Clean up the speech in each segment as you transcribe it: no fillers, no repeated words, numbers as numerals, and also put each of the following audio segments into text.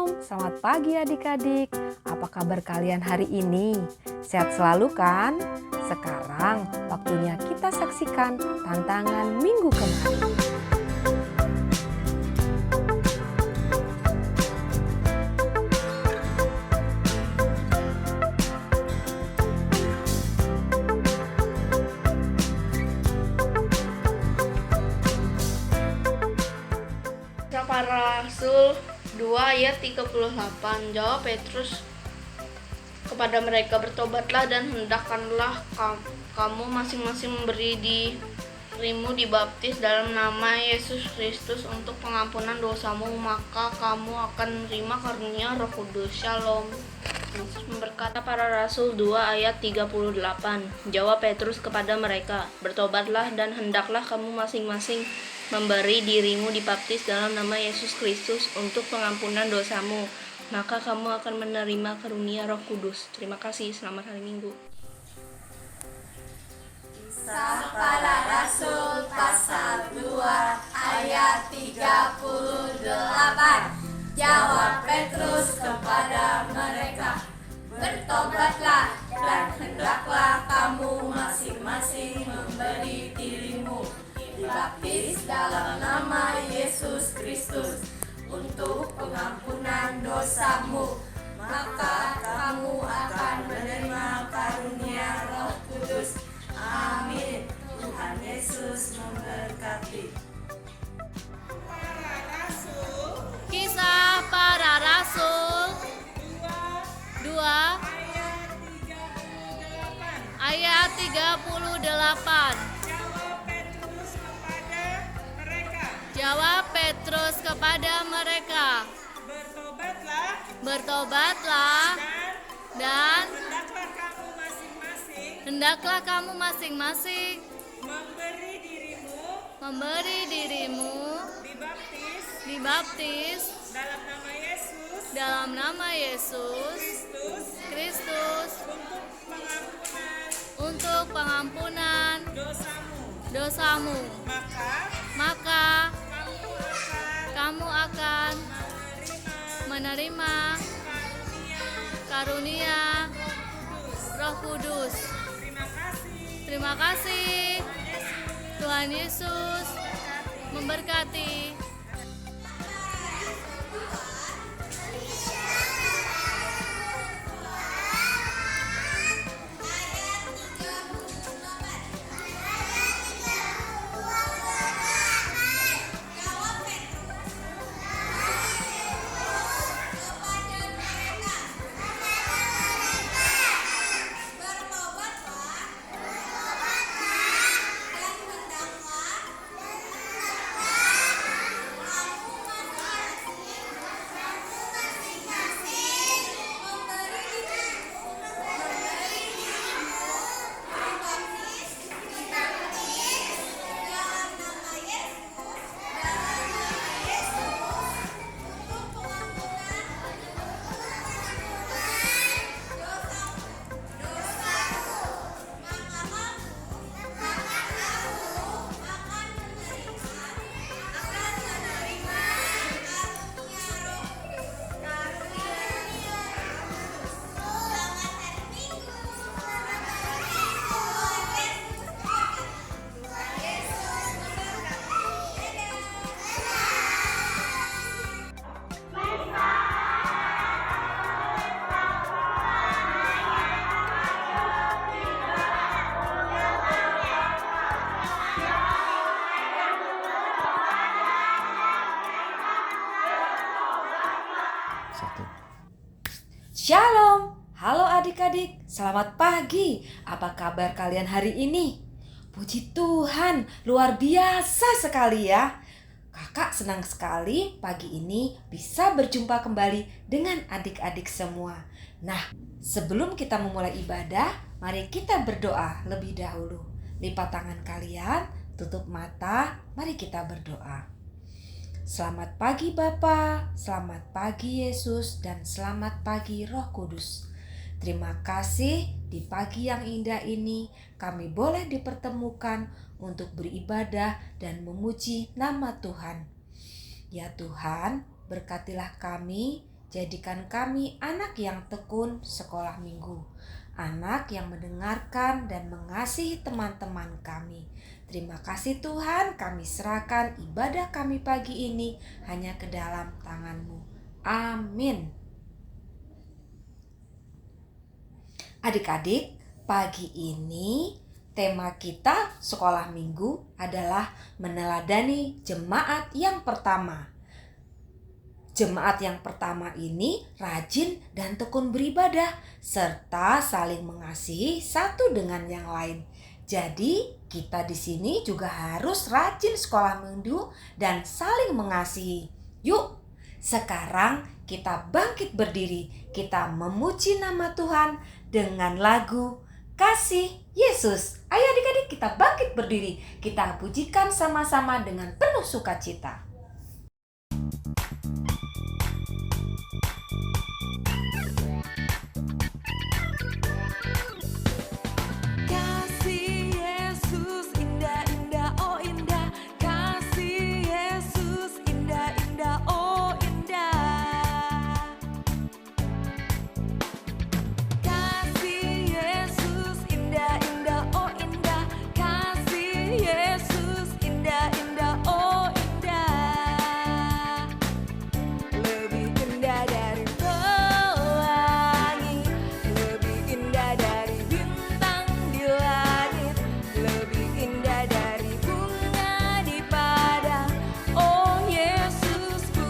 Shalom, selamat pagi adik-adik. Apa kabar kalian hari ini? Sehat selalu kan? Sekarang waktunya kita saksikan tantangan minggu kemarin. Para Rasul 2 ayat 38. Jawab Petrus kepada mereka, bertobatlah dan hendakkanlah kamu masing-masing memberi dirimu dibaptis dalam nama Yesus Kristus untuk pengampunan dosamu, maka kamu akan menerima karunia Roh Kudus. Shalom. Yesus berkata para Rasul 2 ayat 38. Jawab Petrus kepada mereka, bertobatlah dan hendaklah kamu masing-masing memberi dirimu dibaptis dalam nama Yesus Kristus untuk pengampunan dosamu, maka kamu akan menerima karunia Roh Kudus. Terima kasih, selamat hari Minggu. Kisah Para Rasul pasal 2 ayat 38. Jawab Petrus kepada mereka, bertobatlah dan hendaklah kamu masing-masing memberi dirimu dibaptis dalam nama Yesus Kristus untuk pengampunan dosamu, maka kamu akan menerima karunia Roh Kudus. Amin. Tuhan Yesus memberkati. Kisah Para Rasul 2 ayat 38. Jawab Petrus kepada mereka, bertobatlah dan hendaklah kamu masing-masing memberi dirimu dibaptis dalam nama Yesus Kristus untuk pengampunan dosamu, maka kamu akan menerima karunia Roh Kudus. Terima kasih. Tuhan Yesus memberkati. Shalom, halo adik-adik, selamat pagi. Apa kabar kalian hari ini? Puji Tuhan, luar biasa sekali ya. Kakak senang sekali pagi ini bisa berjumpa kembali dengan adik-adik semua. Nah, sebelum kita memulai ibadah, mari kita berdoa lebih dahulu. Lipat tangan kalian, tutup mata, mari kita berdoa. Selamat pagi Bapa, selamat pagi Yesus, dan selamat pagi Roh Kudus. Terima kasih di pagi yang indah ini kami boleh dipertemukan untuk beribadah dan memuji nama Tuhan. Ya Tuhan, berkatilah kami jadikan kami anak yang tekun sekolah minggu, anak yang mendengarkan dan mengasihi teman-teman kami. Terima kasih Tuhan, kami serahkan ibadah kami pagi ini hanya ke dalam tangan-Mu. Amin. Adik-adik, pagi ini tema kita sekolah minggu adalah meneladani jemaat yang pertama. Jemaat yang pertama ini rajin dan tekun beribadah serta saling mengasihi satu dengan yang lain. Jadi, kita di sini juga harus rajin sekolah minggu dan saling mengasihi. Yuk, sekarang kita bangkit berdiri. Kita memuji nama Tuhan dengan lagu Kasih Yesus. Ayo adik-adik, kita bangkit berdiri. Kita pujikan sama-sama dengan penuh sukacita. Kasih Yesus indah-indah, oh indah. Kasih Yesus indah-indah, oh indah. Kasih Yesus indah-indah, oh indah. Kasih Yesus indah-indah, oh indah. Lebih indah dari pelangi, lebih indah dari bintang di langit, lebih indah dari bunga di padang, oh Yesusku.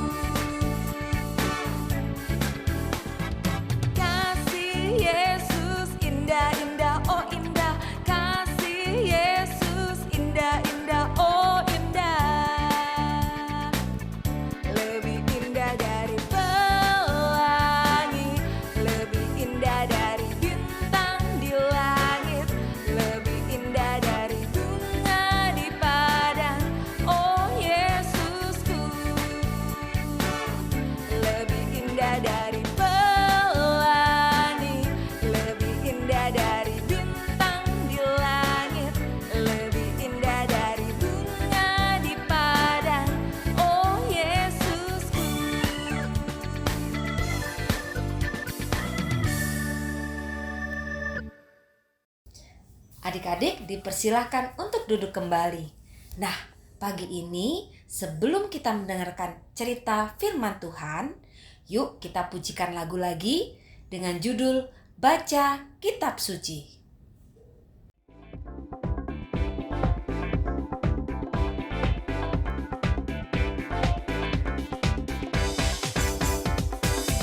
Kasih Yesus indah-indah, oh indah. Kasih Yesus indah-indah, oh indah. Lebih indah dari pelangi, lebih indah dari bintang di langit, lebih indah dari bunga di padang, oh Yesusku. Lebih indah dari pelangi, lebih indah dari bintang di langit, lebih indah dari bunga di padang, oh Yesusku. Adik-adik dipersilahkan untuk duduk kembali. Nah, pagi ini sebelum kita mendengarkan cerita firman Tuhan, yuk kita pujikan lagu lagi dengan judul Baca Kitab Suci.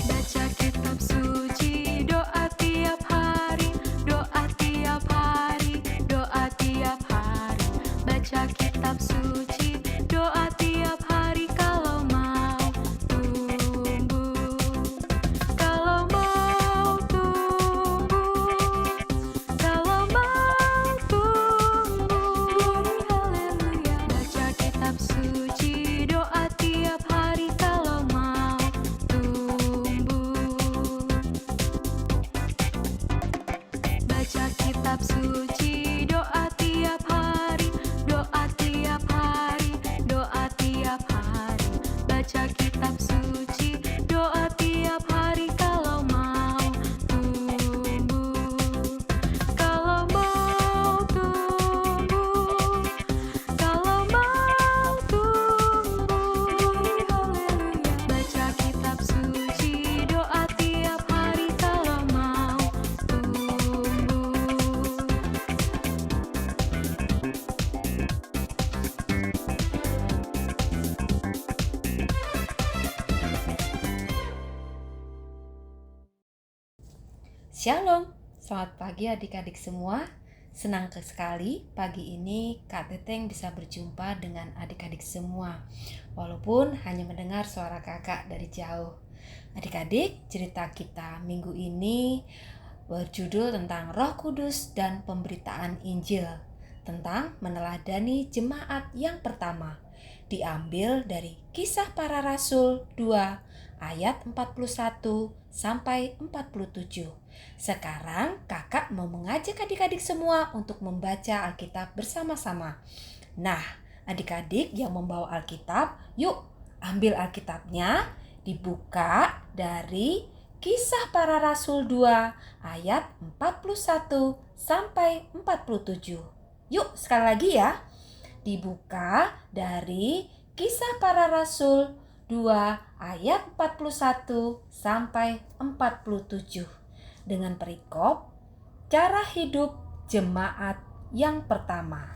Baca kitab suci, doa tiap hari, doa tiap hari, doa tiap hari. Baca kitab suci, doa tiap hari kalau mau tumbuh. Kalau mau tumbuh, kalau mau tumbuh. Haleluya. Baca kitab suci, doa tiap hari kalau mau tumbuh. Baca kitab suci, doa tiap hari, doa tiap hari, doa tiap hari. Baca kitab suci, doa tiap hari kalau mau tumbuh. Kalau mau tumbuh, kalau mau tumbuh. Haleluya. Baca kitab suci, doa tiap hari kalau mau tumbuh. Shalom, selamat pagi adik-adik semua. Senang sekali pagi ini Kak Teteng bisa berjumpa dengan adik-adik semua, walaupun hanya mendengar suara kakak dari jauh. Adik-adik, cerita kita minggu ini berjudul tentang Roh Kudus dan pemberitaan Injil, tentang meneladani jemaat yang pertama. Diambil dari Kisah Para Rasul 2 ayat 41 sampai 47. Sekarang kakak mau mengajak adik-adik semua untuk membaca Alkitab bersama-sama. Nah, adik-adik yang membawa Alkitab, yuk ambil Alkitabnya, dibuka dari Kisah Para Rasul 2 ayat 41 sampai 47. Yuk sekali lagi ya. Dibuka dari Kisah Para Rasul 2 ayat 41 sampai 47 dengan perikop cara hidup jemaat yang pertama.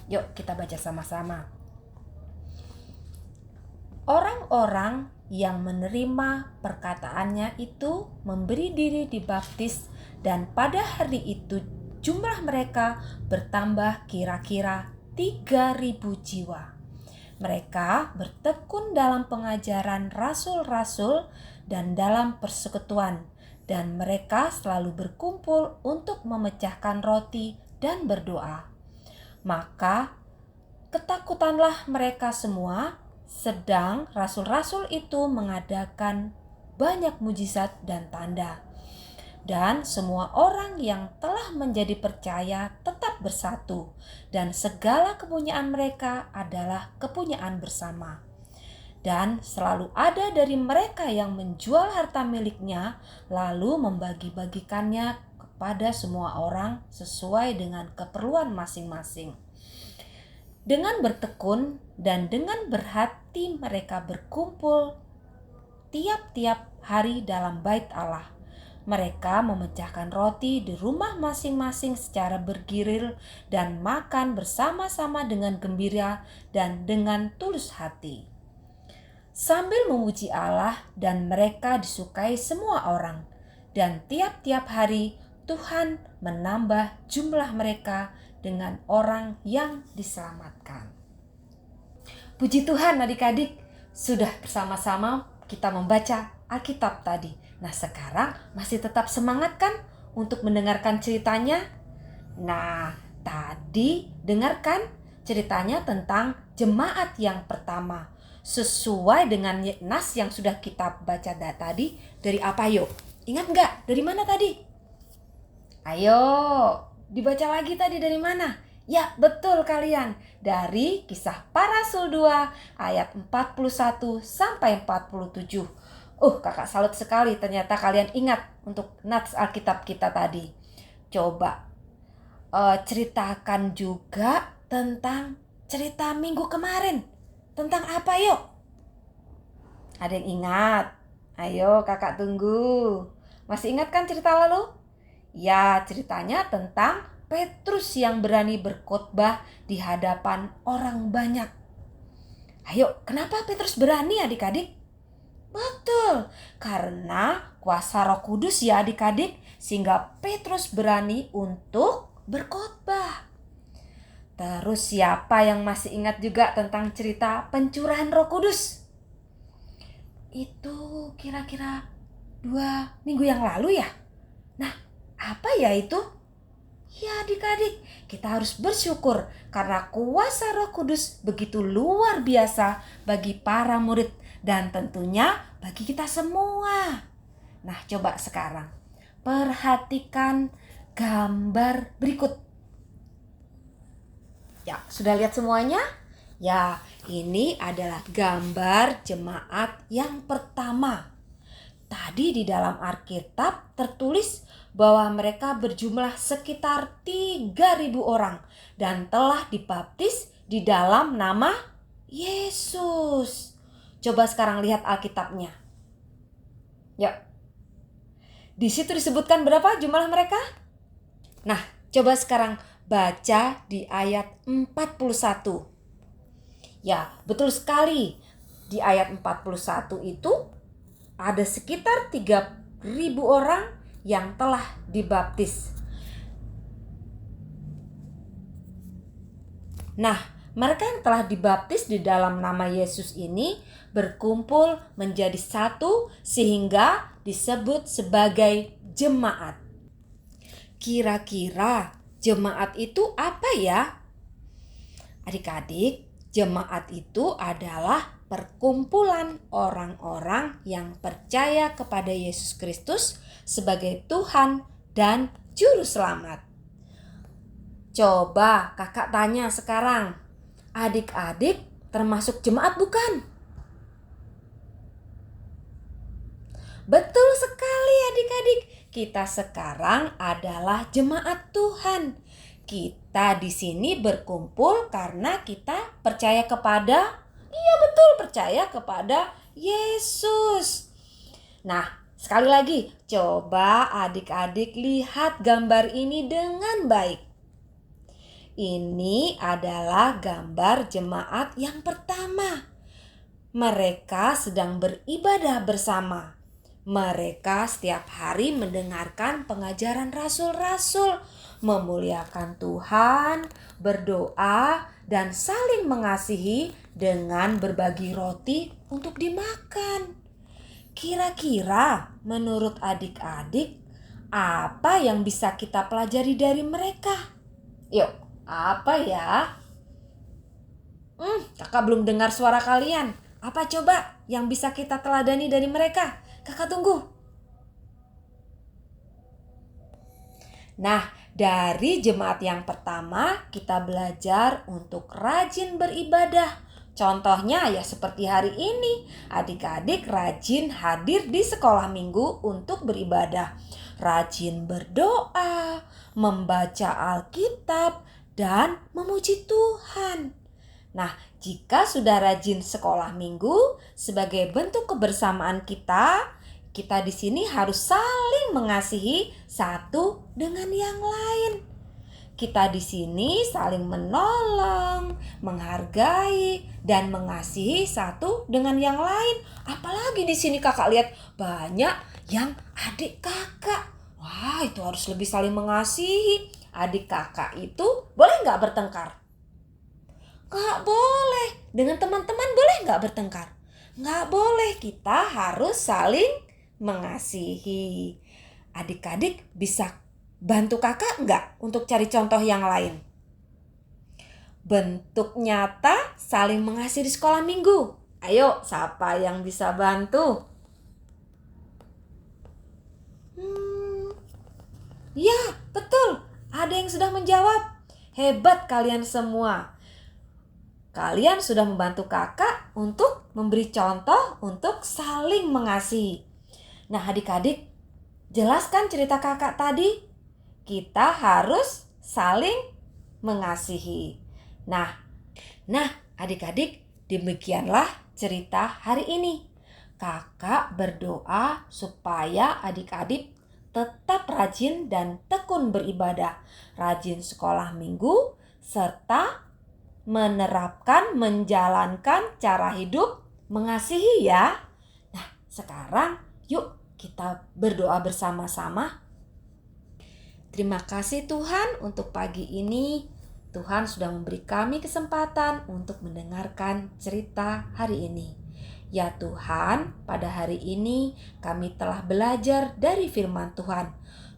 Yuk kita baca sama-sama. Orang-orang yang menerima perkataannya itu memberi diri dibaptis, dan pada hari itu jumlah mereka bertambah kira-kira 3.000 jiwa. Mereka bertekun dalam pengajaran rasul-rasul dan dalam persekutuan, dan mereka selalu berkumpul untuk memecahkan roti dan berdoa. Maka ketakutanlah mereka semua, sedang rasul-rasul itu mengadakan banyak mujizat dan tanda. Dan semua orang yang telah menjadi percaya tetap bersatu, dan segala kepunyaan mereka adalah kepunyaan bersama. Dan selalu ada dari mereka yang menjual harta miliknya, lalu membagi-bagikannya kepada semua orang sesuai dengan keperluan masing-masing. Dengan bertekun dan dengan berhati mereka berkumpul tiap-tiap hari dalam bait Allah. Mereka memecahkan roti di rumah masing-masing secara bergilir dan makan bersama-sama dengan gembira dan dengan tulus hati, sambil memuji Allah, dan mereka disukai semua orang. Dan tiap-tiap hari Tuhan menambah jumlah mereka dengan orang yang diselamatkan. Puji Tuhan adik-adik, sudah bersama-sama kita membaca Alkitab tadi. Nah sekarang masih tetap semangat kan untuk mendengarkan ceritanya? Nah tadi dengarkan ceritanya tentang jemaat yang pertama. Sesuai dengan nas yang sudah kita baca tadi, dari apa yuk? Ingat nggak? Dari mana tadi? Ayo, dibaca lagi tadi dari mana? Ya, betul kalian. Dari Kisah Para Rasul 2 ayat 41 sampai 47. Kakak salut sekali ternyata kalian ingat untuk nats Alkitab kita tadi. Coba ceritakan juga tentang cerita minggu kemarin. Tentang apa yuk? Ada yang ingat? Ayo kakak tunggu. Masih ingat kan cerita lalu? Ya, ceritanya tentang Petrus yang berani berkhotbah di hadapan orang banyak. Ayo, kenapa Petrus berani adik-adik? Betul, karena kuasa Roh Kudus ya adik-adik, sehingga Petrus berani untuk berkhotbah. Terus siapa yang masih ingat juga tentang cerita pencurahan Roh Kudus? Itu kira-kira 2 minggu yang lalu ya? Nah, apa ya itu? Ya adik-adik, kita harus bersyukur karena kuasa Roh Kudus begitu luar biasa bagi para murid dan tentunya bagi kita semua. Nah, coba sekarang perhatikan gambar berikut. Ya, sudah lihat semuanya? Ya, ini adalah gambar jemaat yang pertama. Tadi di dalam Alkitab tertulis bahwa mereka berjumlah sekitar 3.000 orang dan telah dibaptis di dalam nama Yesus. Coba sekarang lihat Alkitabnya. Ya. Di situ disebutkan berapa jumlah mereka? Nah, coba sekarang baca di ayat 41. Ya, betul sekali. Di ayat 41 itu ada sekitar 3.000 orang yang telah dibaptis. Nah, mereka yang telah dibaptis di dalam nama Yesus ini berkumpul menjadi satu sehingga disebut sebagai jemaat. Kira-kira jemaat itu apa ya? Adik-adik, jemaat itu adalah perkumpulan orang-orang yang percaya kepada Yesus Kristus sebagai Tuhan dan Juru Selamat. Coba kakak tanya sekarang, adik-adik termasuk jemaat bukan? Betul sekali adik-adik. Kita sekarang adalah jemaat Tuhan. Kita di sini berkumpul karena kita percaya kepada, iya betul, percaya kepada Yesus. Nah, sekali lagi, coba adik-adik lihat gambar ini dengan baik. Ini adalah gambar jemaat yang pertama. Mereka sedang beribadah bersama. Mereka setiap hari mendengarkan pengajaran rasul-rasul, memuliakan Tuhan, berdoa, dan saling mengasihi dengan berbagi roti untuk dimakan. Kira-kira menurut adik-adik, apa yang bisa kita pelajari dari mereka? Yuk, apa ya? Kakak belum dengar suara kalian. Apa coba yang bisa kita teladani dari mereka? Kakak tunggu. Nah, dari jemaat yang pertama kita belajar untuk rajin beribadah. Contohnya ya seperti hari ini, adik-adik rajin hadir di sekolah minggu untuk beribadah. Rajin berdoa, membaca Alkitab, dan memuji Tuhan. Nah, jika sudah rajin sekolah minggu, sebagai bentuk kebersamaan kita di sini harus saling mengasihi satu dengan yang lain. Kita di sini saling menolong, menghargai, dan mengasihi satu dengan yang lain. Apalagi di sini kakak lihat banyak yang adik kakak. Wah, itu harus lebih saling mengasihi. Adik kakak itu boleh nggak bertengkar? Nggak boleh. Dengan teman-teman boleh nggak bertengkar? Nggak boleh. Kita harus saling mengasihi. Adik-adik bisa bantu kakak nggak untuk cari contoh yang lain? Bentuk nyata saling mengasihi di sekolah minggu. Ayo, siapa yang bisa bantu? Ya, betul. Ada yang sudah menjawab. Hebat kalian semua. Kalian sudah membantu kakak untuk memberi contoh untuk saling mengasihi. Nah, adik-adik, jelaskan cerita kakak tadi. Kita harus saling mengasihi. Nah, adik-adik, demikianlah cerita hari ini. Kakak berdoa supaya adik-adik tetap rajin dan tekun beribadah, rajin sekolah minggu, serta menjalankan cara hidup mengasihi ya. Nah, sekarang yuk kita berdoa bersama-sama. Terima kasih Tuhan untuk pagi ini. Tuhan sudah memberi kami kesempatan untuk mendengarkan cerita hari ini. Ya Tuhan, pada hari ini kami telah belajar dari firman Tuhan,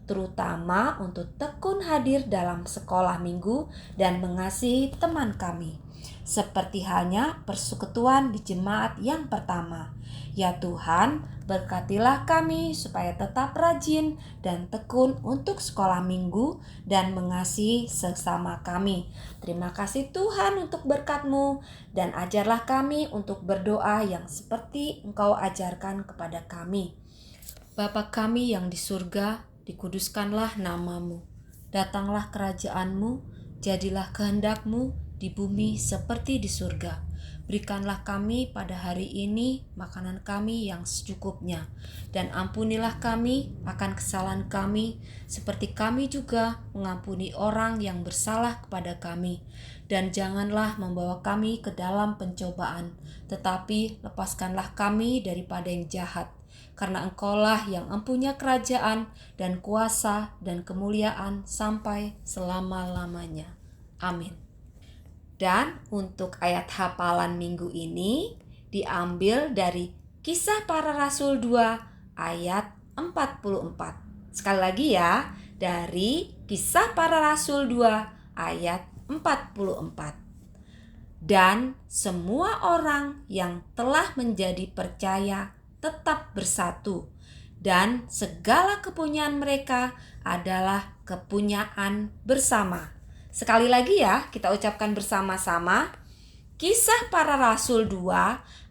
terutama untuk tekun hadir dalam sekolah minggu dan mengasihi teman kami. Seperti halnya persekutuan di jemaat yang pertama. Ya Tuhan, berkatilah kami supaya tetap rajin dan tekun untuk sekolah minggu dan mengasihi sesama kami. Terima kasih Tuhan untuk berkat-Mu dan ajarlah kami untuk berdoa yang seperti Engkau ajarkan kepada kami. Bapa kami yang di surga, dikuduskanlah nama-Mu. Datanglah kerajaan-Mu, jadilah kehendak-Mu di bumi seperti di surga. Berikanlah kami pada hari ini makanan kami yang secukupnya, dan ampunilah kami akan kesalahan kami, seperti kami juga mengampuni orang yang bersalah kepada kami. Dan janganlah membawa kami ke dalam pencobaan, tetapi lepaskanlah kami daripada yang jahat. Karena Engkaulah yang mempunyai kerajaan dan kuasa dan kemuliaan sampai selama-lamanya. Amin. Dan untuk ayat hafalan minggu ini diambil dari Kisah Para Rasul 2 ayat 44. Sekali lagi ya, dari Kisah Para Rasul 2 ayat 44. Dan semua orang yang telah menjadi percaya tetap bersatu, dan segala kepunyaan mereka adalah kepunyaan bersama. Sekali lagi ya, kita ucapkan bersama-sama. Kisah Para Rasul 2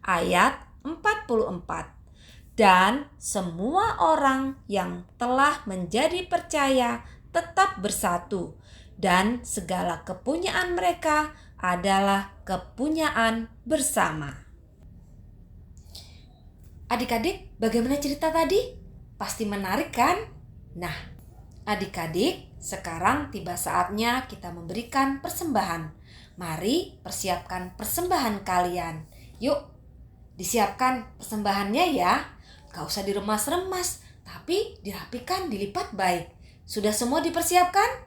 ayat 44. Dan semua orang yang telah menjadi percaya tetap bersatu, dan segala kepunyaan mereka adalah kepunyaan bersama. Adik-adik, bagaimana cerita tadi? Pasti menarik kan? Nah, adik-adik, sekarang tiba saatnya kita memberikan persembahan. Mari persiapkan persembahan kalian. Yuk, disiapkan persembahannya ya. Gak usah diremas-remas, tapi dirapikan, dilipat baik. Sudah semua dipersiapkan?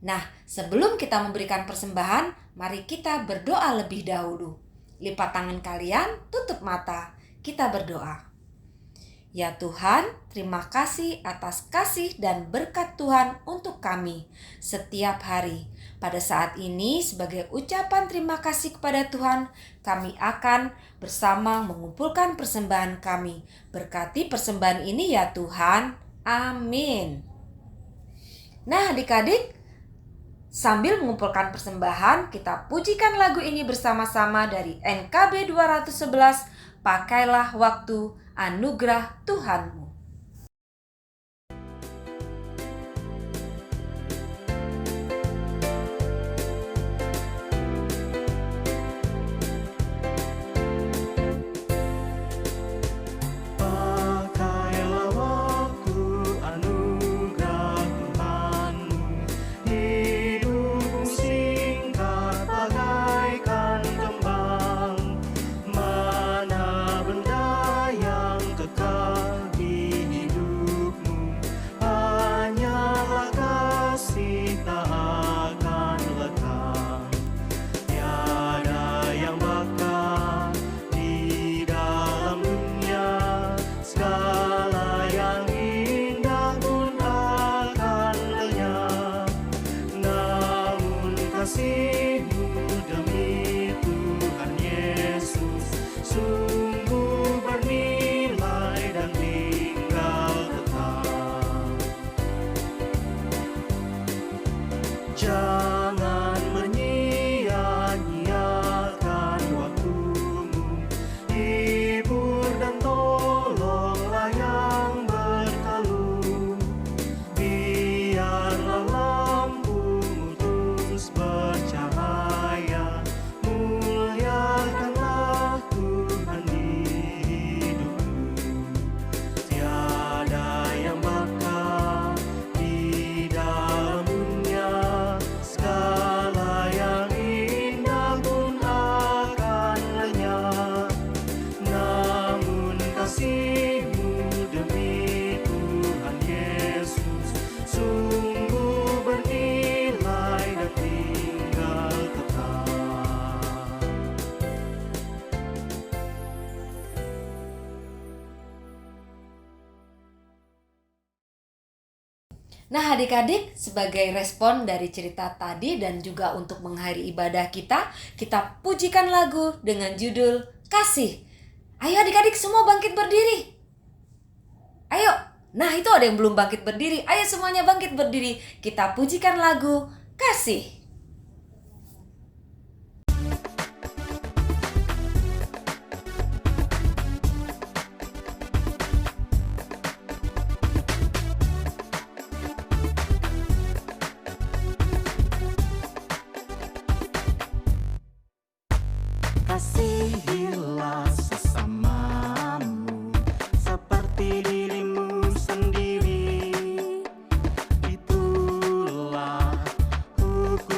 Nah, sebelum kita memberikan persembahan, mari kita berdoa lebih dahulu. Lipat tangan kalian, tutup mata. Kita berdoa. Ya Tuhan, terima kasih atas kasih dan berkat Tuhan untuk kami setiap hari. Pada saat ini, sebagai ucapan terima kasih kepada Tuhan, kami akan bersama mengumpulkan persembahan kami. Berkati persembahan ini ya Tuhan. Amin. Nah adik-adik, sambil mengumpulkan persembahan, kita pujikan lagu ini bersama-sama dari NKB 211, Pakailah Waktu, Anugerah Tuhanmu. Pakailah waktu, anugerah Tuhanmu. Hidupmu singkat bagaikan kembang. Mana benda yang kekal di hidupmu? Hanyalah kasih tak akan lekang. Tiada yang bakal di dalam dunia. Segala yang indah pun akan lenyap. Namun kasih-Mu demi Tuhan Yesus sungguh bernilai dan tinggal tetap. Jangan menyia-nyiakan waktumu. Hibur dan tolonglah yang berkeluh. Biarlah lampumu terus bercahaya. Muliakanlah Tuhan di hidupmu. Tiada yang bakal di dalam dunia. Segala yang indah pun akan lenyap. Namun kasih-Mu demi Tuhan Yesus sungguh bernilai dan tinggal tetap. Nah adik-adik, sebagai respon dari cerita tadi dan juga untuk mengakhiri ibadah kita pujikan lagu dengan judul Kasih. Ayo adik-adik semua bangkit berdiri. Ayo, nah itu ada yang belum bangkit berdiri. Ayo semuanya bangkit berdiri. Kita pujikan lagu Kasih. Kasihilah sesamamu seperti dirimu sendiri. Itulah hukum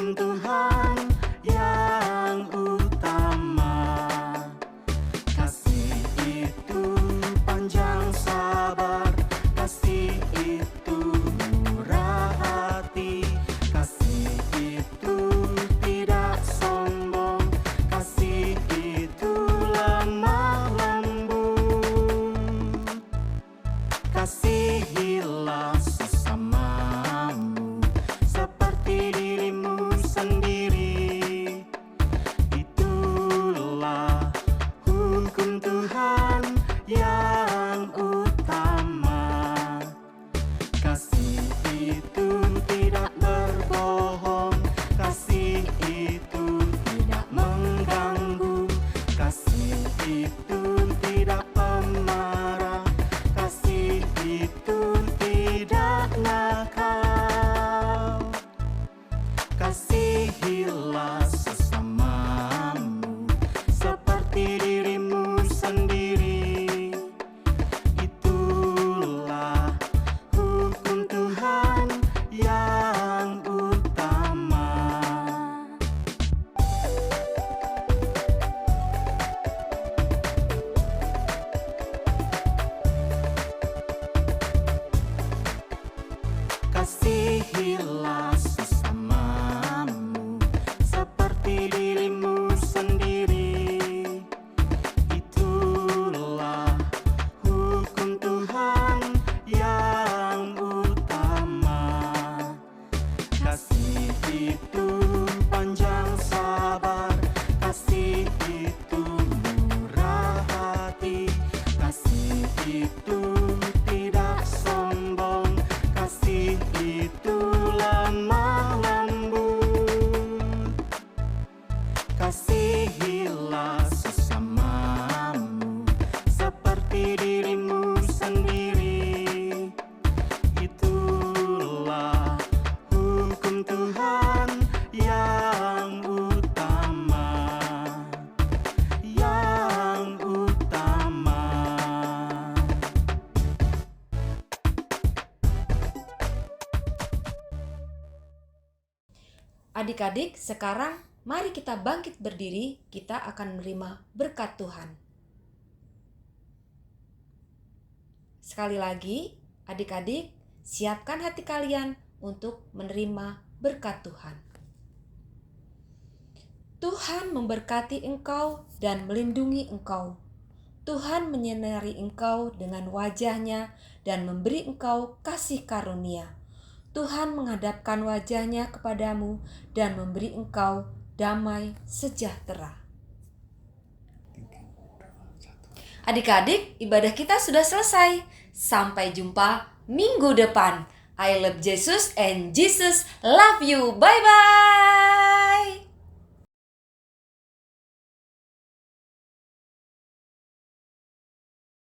Adik-adik, sekarang mari kita bangkit berdiri, kita akan menerima berkat Tuhan. Sekali lagi, adik-adik, siapkan hati kalian untuk menerima berkat Tuhan. Tuhan memberkati engkau dan melindungi engkau. Tuhan menyinari engkau dengan wajah-Nya dan memberi engkau kasih karunia. Tuhan menghadapkan wajah-Nya kepadamu dan memberi engkau damai sejahtera. Adik-adik, ibadah kita sudah selesai. Sampai jumpa minggu depan. I love Jesus and Jesus love you. Bye-bye.